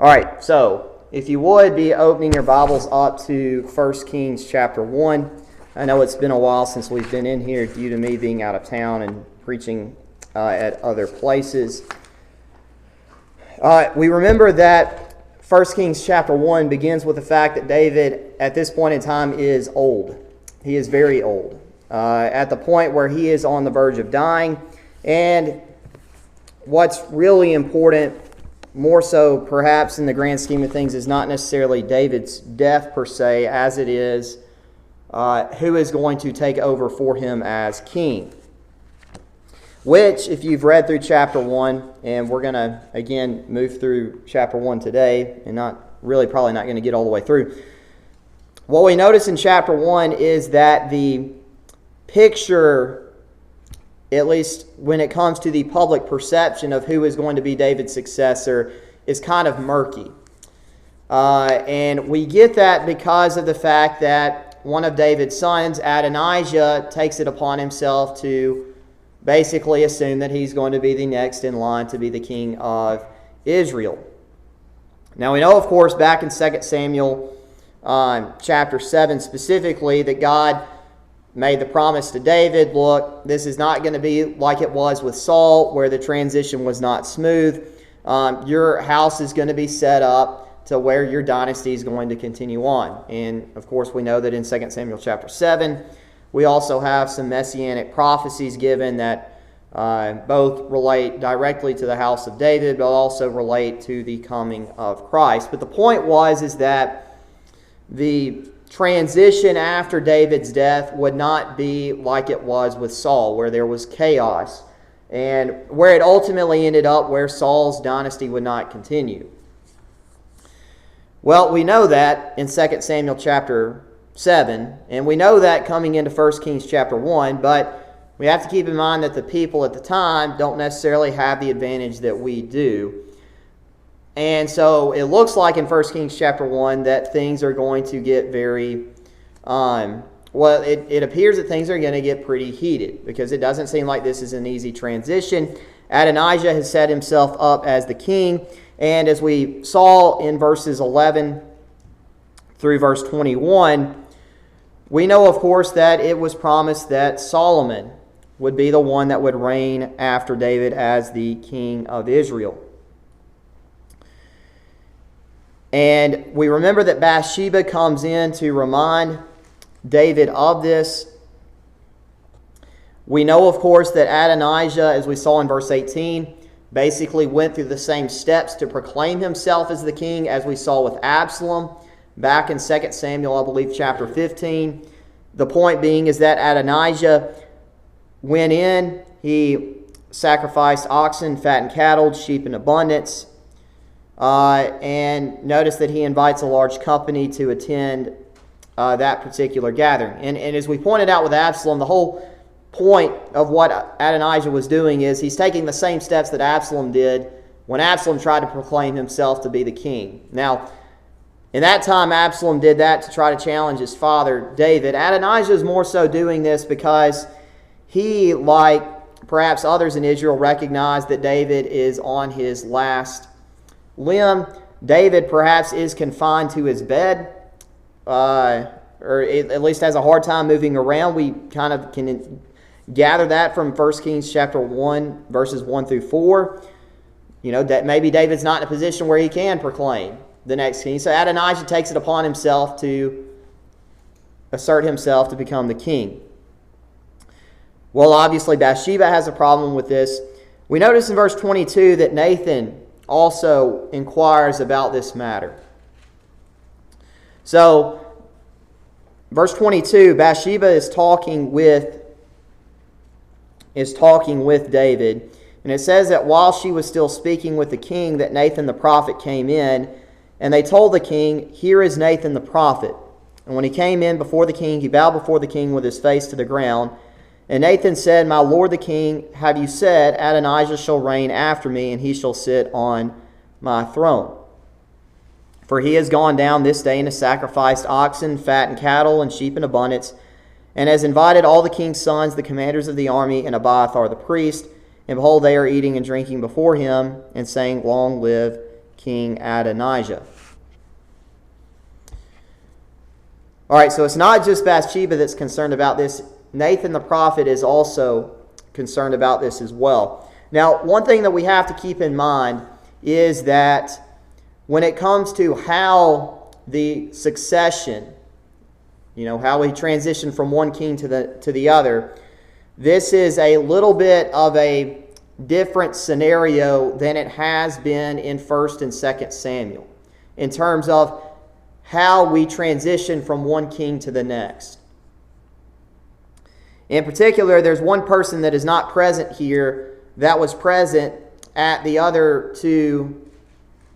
All right, so if you would be opening your Bibles up to 1 Kings chapter 1. I know it's been a while since we've been in here due to me being out of town and preaching at other places. We remember that 1 Kings chapter 1 begins with the fact that David, at this point in time, is old. He is very old, at the point where he is on the verge of dying. And what's really important, more so perhaps in the grand scheme of things, is not necessarily David's death per se, as it is who is going to take over for him as king. Which, if you've read through chapter 1, and we're going to, again, move through chapter 1 today, and probably not going to get all the way through. What we notice in chapter 1 is that the picture, at least when it comes to the public perception of who is going to be David's successor, is kind of murky. And we get that because of the fact that one of David's sons, Adonijah, takes it upon himself to basically assume that he's going to be the next in line to be the king of Israel. Now we know, of course, back in 2 Samuel chapter 7 specifically, that God made the promise to David, look, this is not going to be like it was with Saul, where the transition was not smooth. Your house is going to be set up to where your dynasty is going to continue on. And, of course, we know that in 2 Samuel chapter 7, we also have some messianic prophecies given that both relate directly to the house of David, but also relate to the coming of Christ. But the point is that the transition after David's death would not be like it was with Saul, where there was chaos, and where it ultimately ended up where Saul's dynasty would not continue. Well, we know that in 2 Samuel chapter 7, and we know that coming into 1 Kings chapter 1, but we have to keep in mind that the people at the time don't necessarily have the advantage that we do. And so it looks like in 1 Kings chapter 1 that things are going to get very, it appears that things are going to get pretty heated, because it doesn't seem like this is an easy transition. Adonijah has set himself up as the king, and as we saw in verses 11 through verse 21, we know, of course, that it was promised that Solomon would be the one that would reign after David as the king of Israel. And we remember that Bathsheba comes in to remind David of this. We know, of course, that Adonijah, as we saw in verse 18, basically went through the same steps to proclaim himself as the king as we saw with Absalom back in 2 Samuel, I believe, chapter 15. The point being is that Adonijah went in, he sacrificed oxen, fattened cattle, sheep in abundance, and notice that he invites a large company to attend that particular gathering. And as we pointed out with Absalom, the whole point of what Adonijah was doing is he's taking the same steps that Absalom did when Absalom tried to proclaim himself to be the king. Now, in that time, Absalom did that to try to challenge his father, David. Adonijah is more so doing this because he, like perhaps others in Israel, recognized that David is on his last limb. David perhaps is confined to his bed, or at least has a hard time moving around. We kind of can gather that from 1 Kings chapter 1, verses 1 through 4. You know, that maybe David's not in a position where he can proclaim the next king. So Adonijah takes it upon himself to assert himself to become the king. Well, obviously Bathsheba has a problem with this. We notice in verse 22 that Nathan also inquires about this matter. So, verse 22, Bathsheba is talking with David, and it says that while she was still speaking with the king, that Nathan the prophet came in, and they told the king, "Here is Nathan the prophet." And when he came in before the king, he bowed before the king with his face to the ground. And Nathan said, "My lord the king, have you said, Adonijah shall reign after me, and he shall sit on my throne? For he has gone down this day and has sacrificed oxen, fattened cattle, and sheep in abundance, and has invited all the king's sons, the commanders of the army, and Abiathar the priest. And behold, they are eating and drinking before him, and saying, Long live King Adonijah. All right, so it's not just Bathsheba that's concerned about this. Nathan the prophet is also concerned about this as well. Now, one thing that we have to keep in mind is that when it comes to how the succession, how we transition from one king to the other, this is a little bit of a different scenario than it has been in 1st and 2nd Samuel in terms of how we transition from one king to the next. In particular, there's one person that is not present here that was present at the other two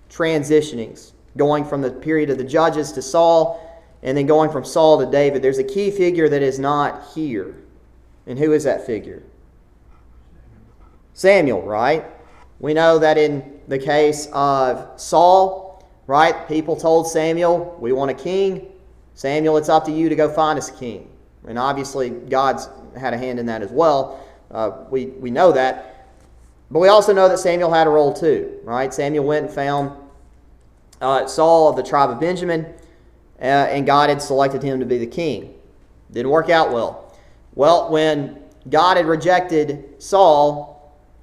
transitionings, going from the period of the judges to Saul and then going from Saul to David. There's a key figure that is not here. And who is that figure? Samuel, right? We know that in the case of Saul, right, people told Samuel, we want a king. Samuel, it's up to you to go find us a king. And obviously, God's had a hand in that as well. We know that. But we also know that Samuel had a role too, right? Samuel went and found Saul of the tribe of Benjamin, and God had selected him to be the king. Didn't work out well. Well, when God had rejected Saul,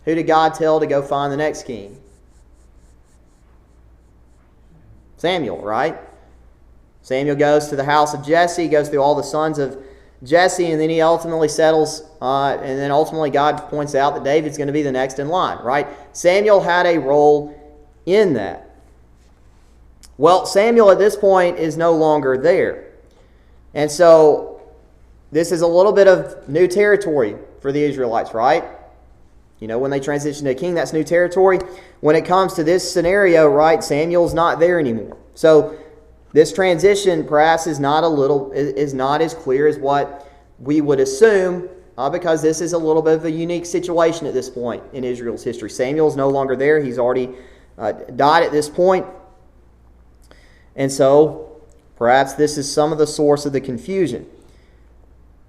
who did God tell to go find the next king? Samuel, right? Samuel goes to the house of Jesse, goes through all the sons of Jesse, and then he ultimately settles, and then ultimately God points out that David's going to be the next in line, right? Samuel had a role in that. Well, Samuel at this point is no longer there. And so this is a little bit of new territory for the Israelites, right? When they transition to a king, that's new territory. When it comes to this scenario, right, Samuel's not there anymore. So this transition perhaps is not as clear as what we would assume, because this is a little bit of a unique situation at this point in Israel's history. Samuel's no longer there. He's already died at this point. And so perhaps this is some of the source of the confusion.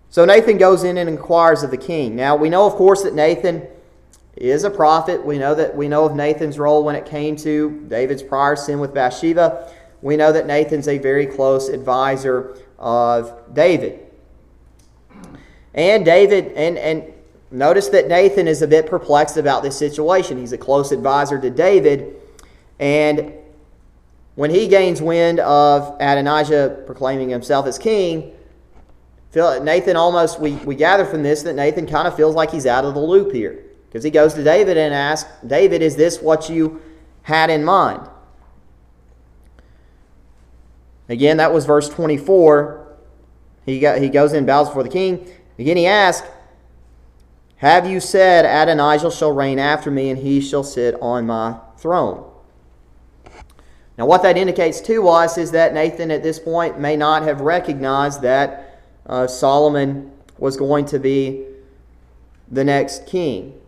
So Nathan goes in and inquires of the king. Now, we know, of course, that Nathan is a prophet. We know of Nathan's role when it came to David's prior sin with Bathsheba. We know that Nathan's a very close advisor of David. And notice that Nathan is a bit perplexed about this situation. He's a close advisor to David, and when he gains wind of Adonijah proclaiming himself as king, Nathan almost, we gather from this that Nathan kind of feels like he's out of the loop here. Because he goes to David and asks, David, is this what you had in mind? Again, that was verse 24. He goes in and bows before the king. Again, he asks, have you said Adonijah shall reign after me, and he shall sit on my throne? Now, what that indicates to us is that Nathan at this point may not have recognized that Solomon was going to be the next king.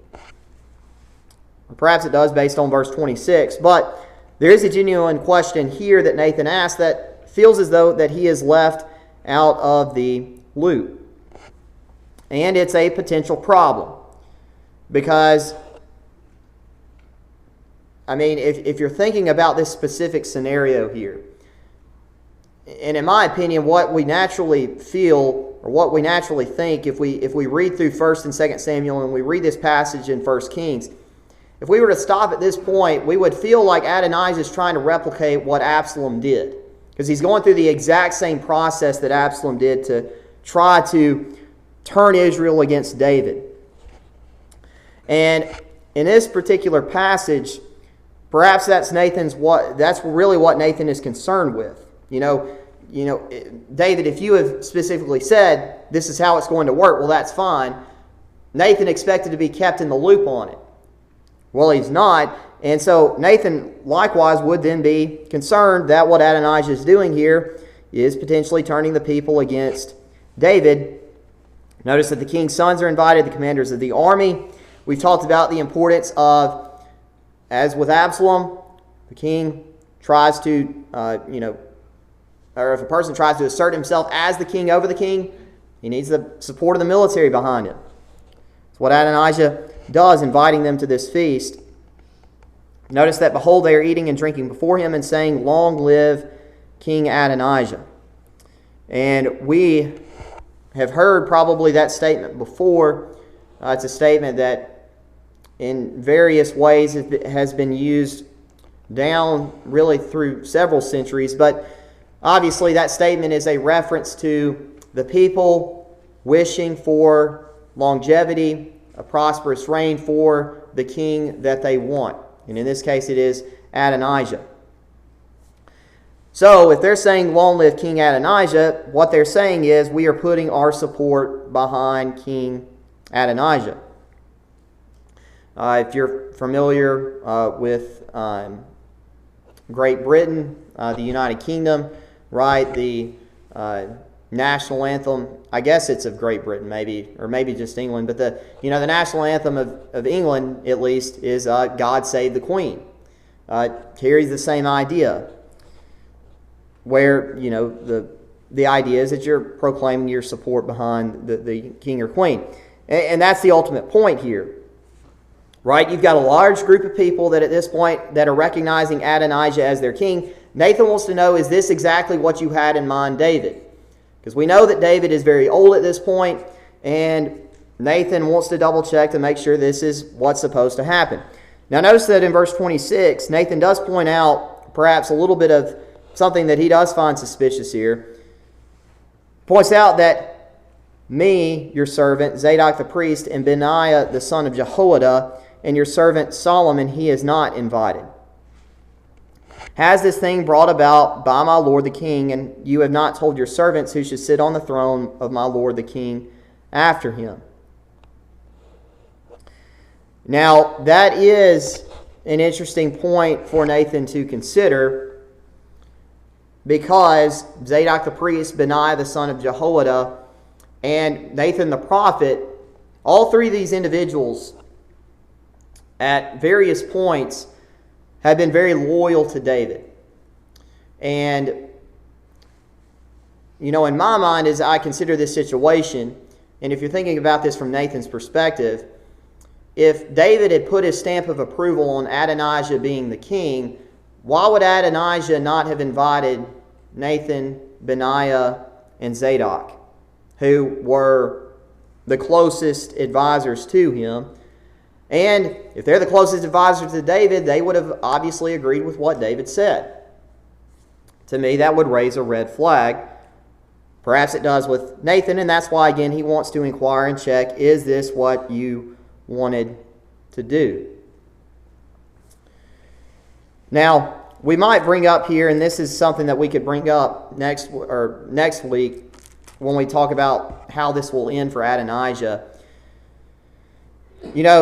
Or perhaps it does based on verse 26. But there is a genuine question here that Nathan asks that feels as though that he is left out of the loop. And it's a potential problem. Because, if you're thinking about this specific scenario here, and in my opinion, what we naturally feel or what we naturally think if we read through 1st and 2nd Samuel and we read this passage in 1 Kings, if we were to stop at this point, we would feel like Adonijah is trying to replicate what Absalom did. Because he's going through the exact same process that Absalom did to try to turn Israel against David. And in this particular passage, perhaps that's really what Nathan is concerned with. David, if you have specifically said this is how it's going to work, well, that's fine. Nathan expected to be kept in the loop on it. Well, he's not. And so Nathan likewise would then be concerned that what Adonijah is doing here is potentially turning the people against David. Notice that the king's sons are invited, the commanders of the army. We've talked about the importance of, as with Absalom, the king tries to, or if a person tries to assert himself as the king over the king, he needs the support of the military behind him. It's what Adonijah does, inviting them to this feast. Notice that, behold, they are eating and drinking before him and saying, Long live King Adonijah. And we have heard probably that statement before. It's a statement that in various ways has been used down really through several centuries. But obviously that statement is a reference to the people wishing for longevity, a prosperous reign for the king that they want. And in this case it is Adonijah. So if they're saying long live King Adonijah, what they're saying is we are putting our support behind King Adonijah. If you're familiar with Great Britain, the United Kingdom, right, the national anthem, I guess it's of Great Britain maybe, or maybe just England, but the national anthem of England at least is God Save the Queen. Carries the same idea, where the idea is that you're proclaiming your support behind the king or queen. And that's the ultimate point here. Right? You've got a large group of people that at this point that are recognizing Adonijah as their king. Nathan wants to know, is this exactly what you had in mind, David? Because we know that David is very old at this point, and Nathan wants to double check to make sure this is what's supposed to happen. Now notice that in verse 26, Nathan does point out perhaps a little bit of something that he does find suspicious here. Points out that me, your servant, Zadok the priest, and Benaiah the son of Jehoiada, and your servant Solomon he is not invited. Has this thing brought about by my lord the king, and you have not told your servants who should sit on the throne of my lord the king after him? Now, that is an interesting point for Nathan to consider, because Zadok the priest, Benaiah the son of Jehoiada, and Nathan the prophet, all three of these individuals at various points have been very loyal to David. And, in my mind, as I consider this situation, and if you're thinking about this from Nathan's perspective, if David had put his stamp of approval on Adonijah being the king, why would Adonijah not have invited Nathan, Benaiah, and Zadok, who were the closest advisors to him? And if they're the closest advisors to David, they would have obviously agreed with what David said. To me, that would raise a red flag. Perhaps it does with Nathan, and that's why, again, he wants to inquire and check, is this what you wanted to do? Now, we might bring up here, and this is something that we could bring up next week when we talk about how this will end for Adonijah.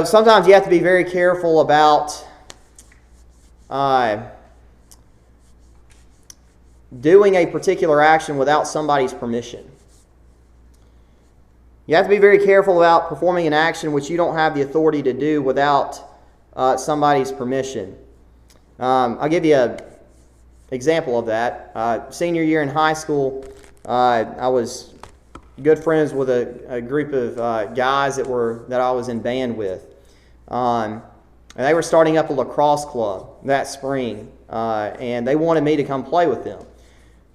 Sometimes you have to be very careful about doing a particular action without somebody's permission. You have to be very careful about performing an action which you don't have the authority to do without somebody's permission. I'll give you an example of that. Senior year in high school, I was good friends with a group of guys that I was in band with. And they were starting up a lacrosse club that spring, and they wanted me to come play with them.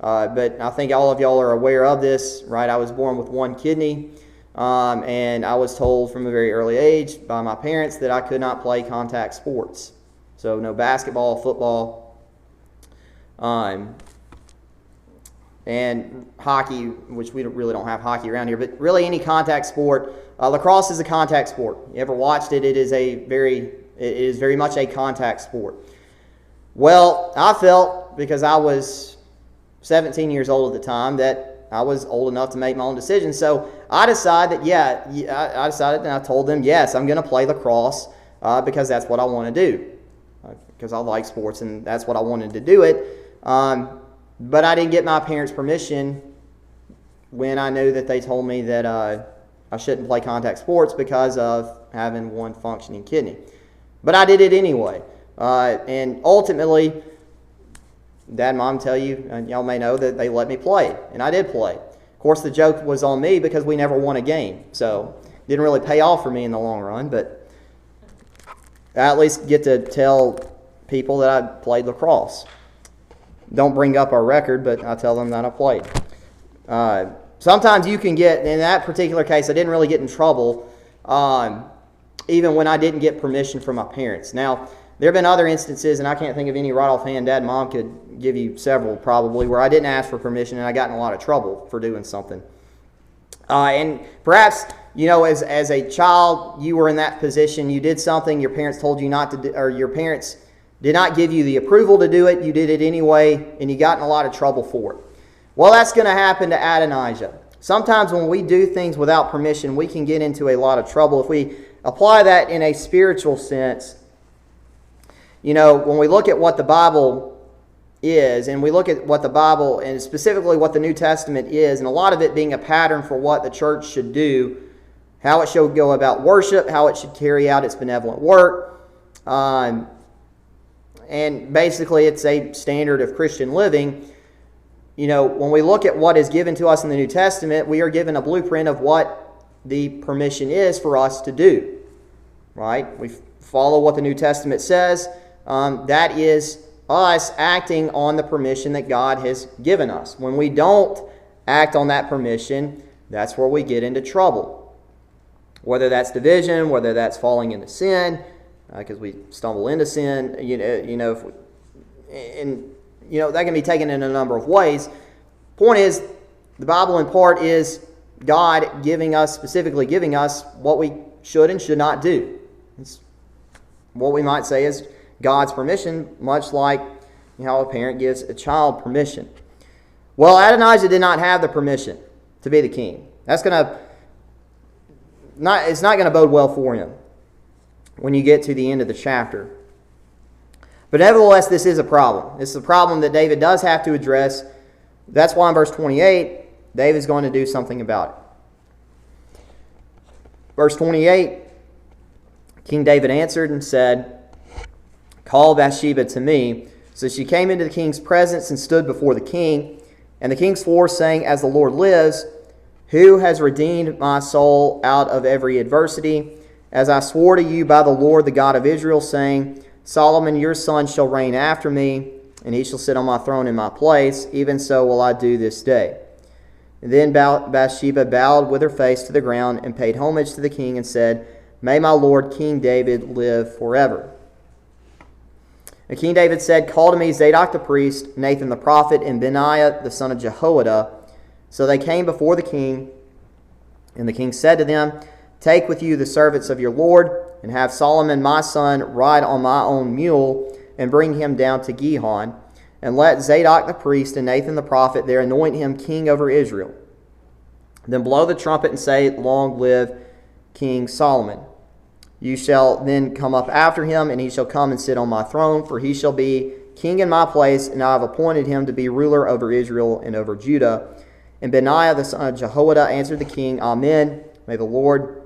But I think all of y'all are aware of this, right? I was born with one kidney, and I was told from a very early age by my parents that I could not play contact sports. So no basketball, football, and hockey, which we really don't have hockey around here, but really any contact sport. Lacrosse is a contact sport. You ever watched it? It is very much a contact sport. Well, I felt, because I was 17 years old at the time, that I was old enough to make my own decisions. So I decided and I told them, yes, I'm going to play lacrosse because that's what I want to do. Because I like sports and that's what I wanted to do it. But I didn't get my parents' permission when I knew that they told me that I shouldn't play contact sports because of having one functioning kidney. But I did it anyway. And ultimately, Dad and Mom tell you, and y'all may know, that they let me play. And I did play. Of course, the joke was on me because we never won a game. So it didn't really pay off for me in the long run. But I at least get to tell people that I played lacrosse. Don't bring up our record, but I tell them that I played. Sometimes you can get, in that particular case, I didn't really get in trouble, even when I didn't get permission from my parents. Now, there have been other instances, and I can't think of any right offhand. Dad and Mom could give you several probably, where I didn't ask for permission and I got in a lot of trouble for doing something. And perhaps, as a child, you were in that position. You did something, your parents told you not to do, or your parents did not give you the approval to do it. You did it anyway, and you got in a lot of trouble for it. Well, that's going to happen to Adonijah. Sometimes when we do things without permission, we can get into a lot of trouble. If we apply that in a spiritual sense, when we look at what the Bible is, and we look at what the Bible, and specifically what the New Testament is, and a lot of it being a pattern for what the church should do, how it should go about worship, how it should carry out its benevolent work, and basically it's a standard of Christian living. When we look at what is given to us in the New Testament, we are given a blueprint of what the permission is for us to do. Right? We follow what the New Testament says. That is us acting on the permission that God has given us. When we don't act on that permission, that's where we get into trouble. Whether that's division, whether that's falling into sin, because we stumble into sin, that can be taken in a number of ways. Point is, the Bible in part is God specifically giving us what we should and should not do. It's what we might say is God's permission, much like how a parent gives a child permission. Well, Adonijah did not have the permission to be the king. It's not going to bode well for him when you get to the end of the chapter. But nevertheless, this is a problem. This is a problem that David does have to address. That's why in verse 28, David's going to do something about it. Verse 28, King David answered and said, "Call Bathsheba to me." So she came into the king's presence and stood before the king. And the king swore, saying, "As the Lord lives, who has redeemed my soul out of every adversity, as I swore to you by the Lord, the God of Israel, saying, Solomon your son shall reign after me, and he shall sit on my throne in my place. Even so will I do this day." And then Bathsheba bowed with her face to the ground and paid homage to the king and said, "May my lord King David live forever." And King David said, "Call to me Zadok the priest, Nathan the prophet, and Benaiah the son of Jehoiada." So they came before the king, and the king said to them, "Take with you the servants of your lord, and have Solomon my son ride on my own mule, and bring him down to Gihon, and let Zadok the priest and Nathan the prophet there anoint him king over Israel. Then blow the trumpet and say, Long live King Solomon. You shall then come up after him, and he shall come and sit on my throne, for he shall be king in my place, and I have appointed him to be ruler over Israel and over Judah." And Benaiah the son of Jehoiada answered the king, "Amen. May the Lord,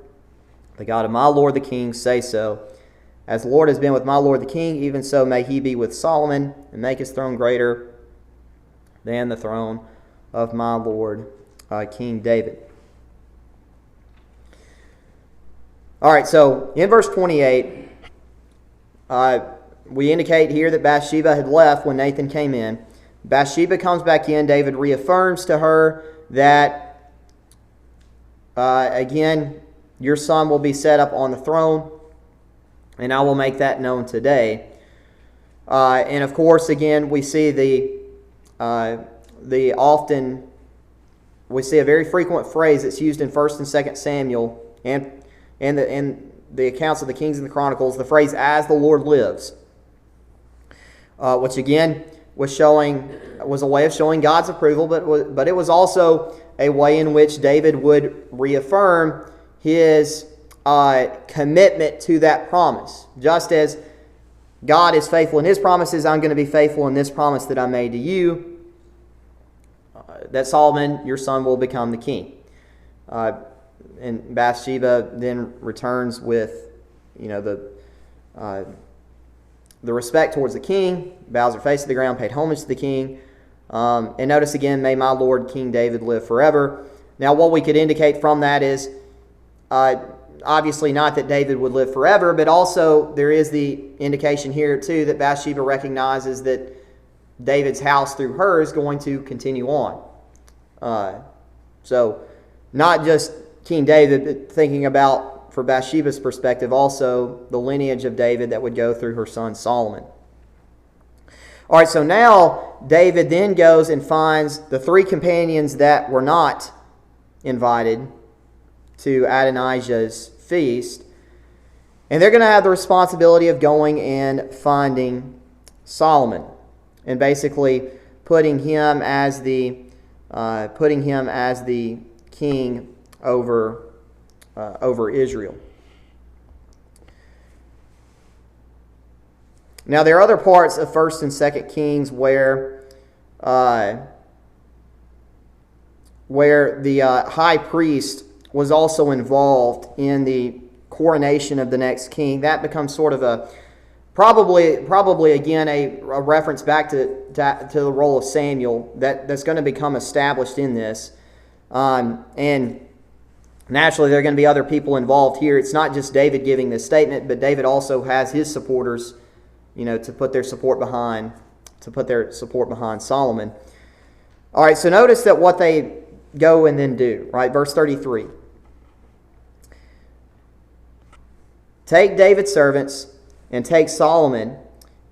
the God of my lord the king, say so. As the Lord has been with my lord the king, even so may he be with Solomon, and make his throne greater than the throne of my lord King David." All right, so in verse 28, we indicate here that Bathsheba had left when Nathan came in. Bathsheba comes back in. David reaffirms to her that, again, your son will be set up on the throne, and I will make that known today. And of course, again, we see we see a very frequent phrase that's used in 1 and 2 Samuel and the accounts of the Kings and the Chronicles, the phrase "as the Lord lives," which again was a way of showing God's approval, but it was also a way in which David would reaffirm his commitment to that promise. Just as God is faithful in his promises, I'm going to be faithful in this promise that I made to you, that Solomon, your son, will become the king. And Bathsheba then returns with, the respect towards the king, bows her face to the ground, paid homage to the king. And notice again, "May my lord King David live forever." Now, what we could indicate from that is, obviously not that David would live forever, but also there is the indication here too that Bathsheba recognizes that David's house through her is going to continue on. So not just King David, but thinking about, for Bathsheba's perspective, also the lineage of David that would go through her son Solomon. All right, so now David then goes and finds the three companions that were not invited to Adonijah's feast, and they're going to have the responsibility of going and finding Solomon and basically putting him as the king over Israel. Now, there are other parts of 1st and 2nd Kings where the high priest was also involved in the coronation of the next king. That becomes sort of a probably again a reference back to the role of Samuel that's going to become established in this, and naturally there are going to be other people involved here. It's not just David giving this statement, but David also has his supporters, to put their support behind Solomon. All right, so notice that what they go and then do, right? Verse 33. Take David's servants and take Solomon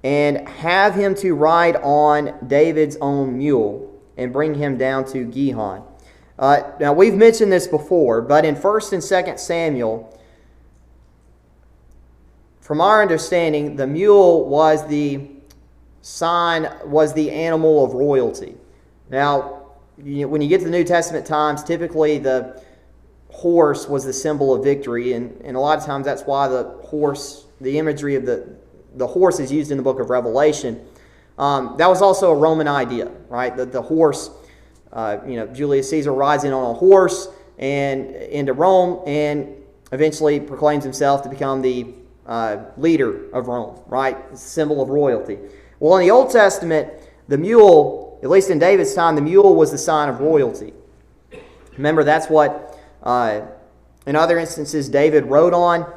and have him to ride on David's own mule and bring him down to Gihon. Now, we've mentioned this before, but in 1st and 2nd Samuel, from our understanding, the mule was the animal of royalty. Now, when you get to the New Testament times, typically the horse was the symbol of victory, and a lot of times that's why the imagery of the horse is used in the book of Revelation. That was also a Roman idea, right? The horse, Julius Caesar rides in on a horse and into Rome and eventually proclaims himself to become the leader of Rome, right? It's a symbol of royalty. Well, in the Old Testament, the mule, at least in David's time, the mule was the sign of royalty. Remember, that's what, in other instances, David rode on.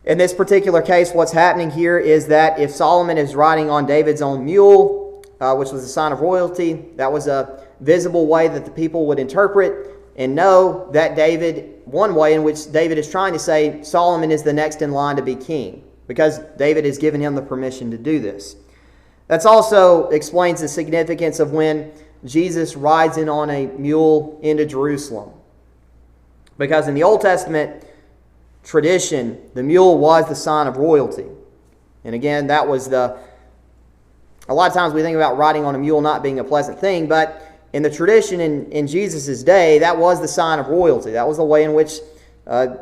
In this particular case, what's happening here is that if Solomon is riding on David's own mule, which was a sign of royalty, that was a visible way that the people would interpret and know that one way in which David is trying to say Solomon is the next in line to be king, because David has given him the permission to do this. That also explains the significance of when Jesus rides in on a mule into Jerusalem. Because in the Old Testament tradition, the mule was the sign of royalty. And again, that was a lot of times we think about riding on a mule not being a pleasant thing, but in the tradition in Jesus' day, that was the sign of royalty. That was the way in which, going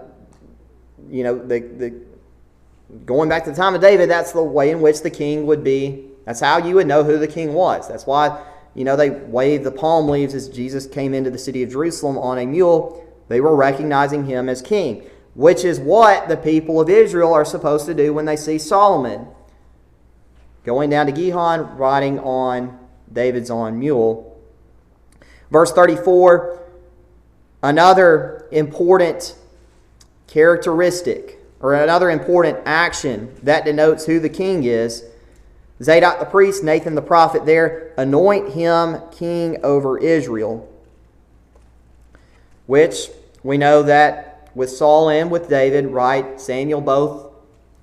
back to the time of David, that's the way in which the king would be. That's how you would know who the king was. That's why, they waved the palm leaves as Jesus came into the city of Jerusalem on a mule. They were recognizing him as king, which is what the people of Israel are supposed to do when they see Solomon going down to Gihon, riding on David's own mule. Verse 34, another important characteristic or another important action that denotes who the king is. Zadok the priest, Nathan the prophet there, anoint him king over Israel, which we know that with Saul and with David, right,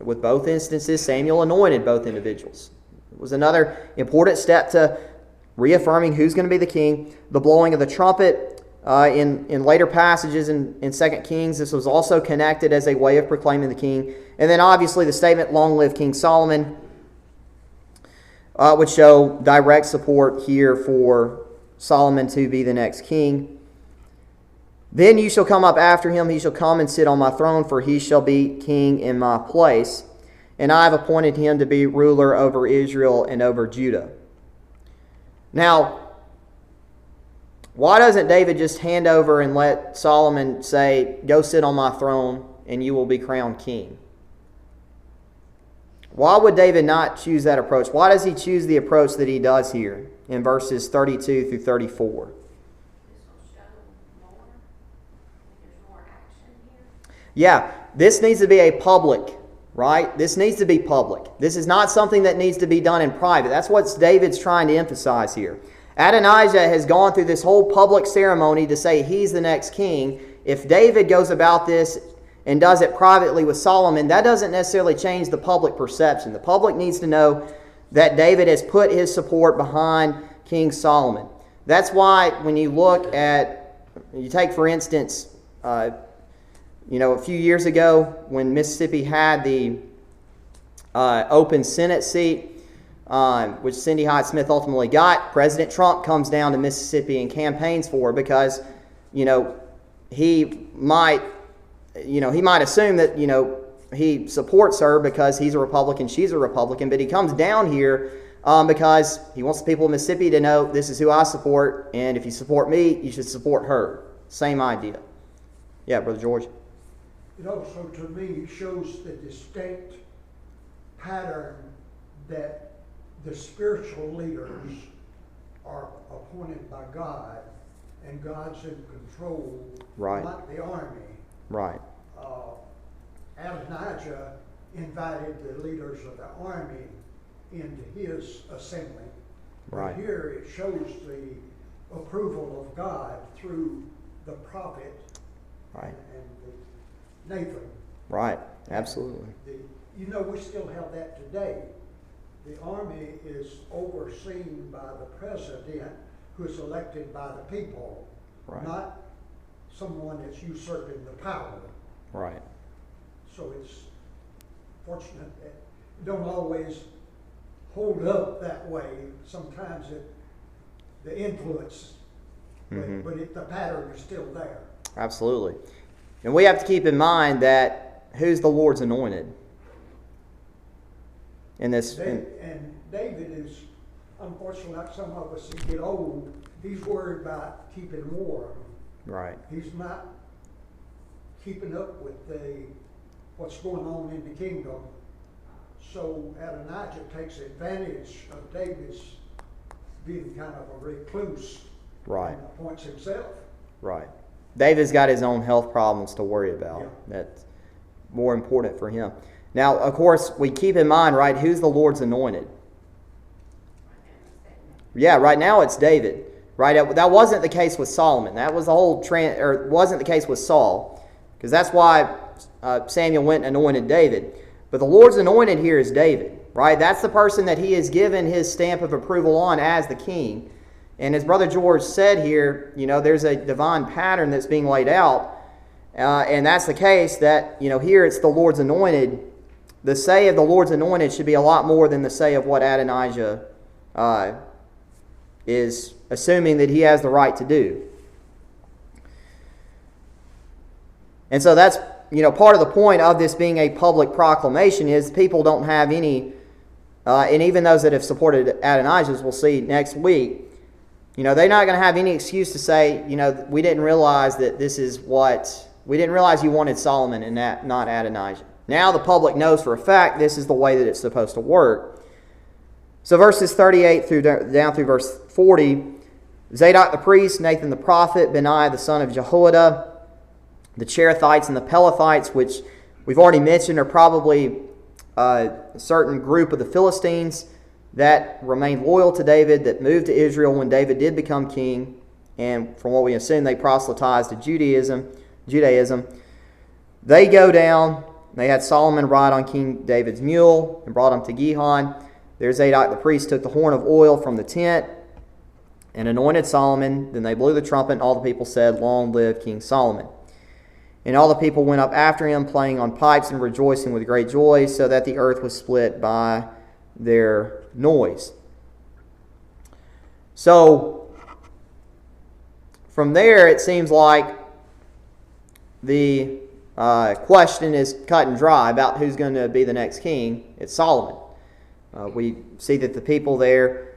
with both instances, Samuel anointed both individuals. It was another important step to reaffirming who's going to be the king. The blowing of the trumpet in later passages in 2 Kings, this was also connected as a way of proclaiming the king. And then obviously the statement, long live King Solomon, would show direct support here for Solomon to be the next king. Then you shall come up after him, he shall come and sit on my throne, for he shall be king in my place. And I have appointed him to be ruler over Israel and over Judah. Now, why doesn't David just hand over and let Solomon say, go sit on my throne and you will be crowned king? Why would David not choose that approach? Why does he choose the approach that he does here in verses 32 through 34? Yeah, this needs to be a public, right? This needs to be public. This is not something that needs to be done in private. That's what David's trying to emphasize here. Adonijah has gone through this whole public ceremony to say he's the next king. If David goes about this and does it privately with Solomon, that doesn't necessarily change the public perception. The public needs to know that David has put his support behind King Solomon. That's why when you look at, you take for instance, a few years ago when Mississippi had the open Senate seat, which Cindy Hyde-Smith ultimately got, President Trump comes down to Mississippi and campaigns for her because, he might assume that, he supports her because he's a Republican, she's a Republican, but he comes down here because he wants the people of Mississippi to know this is who I support, and if you support me, you should support her. Same idea. Yeah, Brother George. It also, to me, shows the distinct pattern that the spiritual leaders are appointed by God, and God's in control, right, not the army. Right. Adonijah invited the leaders of the army into his assembly. Right. But here it shows the approval of God through the prophet, right, and Nathan. Right, absolutely. We still have that today. The army is overseen by the president, who is elected by the people, right, not someone that's usurping the power. Right. So it's fortunate that it don't always hold up that way. Sometimes the influence, but the pattern is still there. Absolutely. And we have to keep in mind that who's the Lord's anointed in this. And David is, unfortunately, like some of us who get old, he's worried about keeping warm. Right. He's not keeping up with what's going on in the kingdom. So Adonijah takes advantage of David's being kind of a recluse. Right. And appoints himself. Right. David's got his own health problems to worry about. Yeah. That's more important for him. Now, of course, we keep in mind, right, who's the Lord's anointed? Yeah, right now it's David. Right? That wasn't the case with Solomon. That was the whole wasn't the case with Saul, because that's why Samuel went and anointed David. But the Lord's anointed here is David, right? That's the person that he has given his stamp of approval on as the king. And as Brother George said here, there's a divine pattern that's being laid out, and that's the case that here it's the Lord's anointed. The say of the Lord's anointed should be a lot more than the say of what Adonijah is assuming that he has the right to do. And so that's, part of the point of this being a public proclamation is people don't have any, and even those that have supported Adonijah, as we'll see next week, they're not going to have any excuse to say, we didn't realize that we didn't realize you wanted Solomon and not Adonijah. Now the public knows for a fact this is the way that it's supposed to work. So verses 38 down through verse 40, Zadok the priest, Nathan the prophet, Benaiah the son of Jehoiada, the Cherethites and the Pelethites, which we've already mentioned are probably a certain group of the Philistines that remained loyal to David, that moved to Israel when David did become king, and from what we assume they proselytized to Judaism. They go down, they had Solomon ride on King David's mule and brought him to Gihon. There Zadok the priest took the horn of oil from the tent and anointed Solomon. Then they blew the trumpet, and all the people said, "Long live King Solomon." And all the people went up after him, playing on pipes and rejoicing with great joy, so that the earth was split by their noise. So, from there, it seems like the question is cut and dry about who's going to be the next king. It's Solomon. We see that the people there...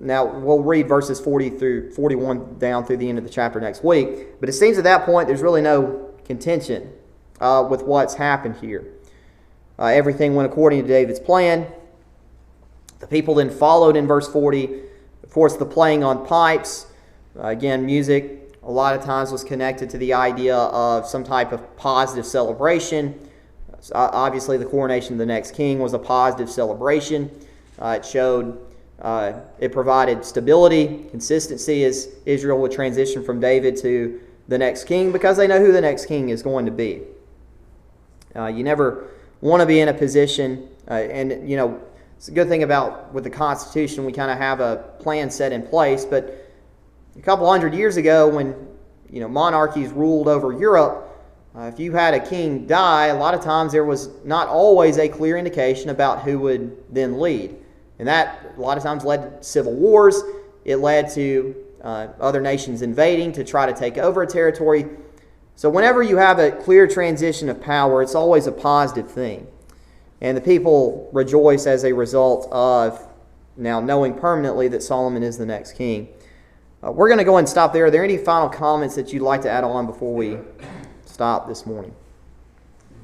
Now, we'll read verses 40 through 41 down through the end of the chapter next week. But it seems at that point there's really no contention with what's happened here. Everything went according to David's plan. The people then followed in verse 40. Of course, the playing on pipes. Again, music a lot of times was connected to the idea of some type of positive celebration. Obviously, the coronation of the next king was a positive celebration. It provided stability, consistency as Israel would transition from David to the next king, because they know who the next king is going to be. You never want to be in a position, and you know, it's a good thing about with the Constitution, we kind of have a plan set in place. But a couple hundred years ago, when monarchies ruled over Europe, if you had a king die, a lot of times there was not always a clear indication about who would then lead. And that a lot of times led to civil wars. It led to other nations invading to try to take over a territory. So whenever you have a clear transition of power, it's always a positive thing. And the people rejoice as a result of now knowing permanently that Solomon is the next king. We're going to go ahead and stop there. Are there any final comments that you'd like to add on before we stop this morning?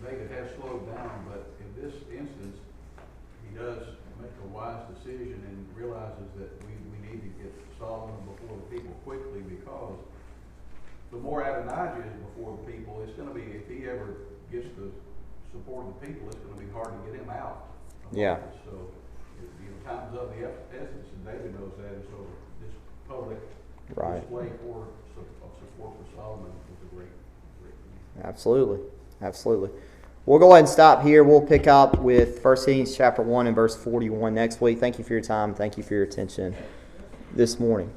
David has slowed down, but in this instance, he does make a wise decision and realizes that we need to get Solomon before the people quickly, because the more Adonijah is before the people, it's going to be, if he ever gets the support of the people, it's going to be hard to get him out. Yeah. So, time's of the essence, and David knows that, and so this public display of support for Solomon was a great thing. Absolutely. Absolutely. We'll go ahead and stop here. We'll pick up with 1 Kings chapter 1 and verse 41 next week. Thank you for your time. Thank you for your attention this morning.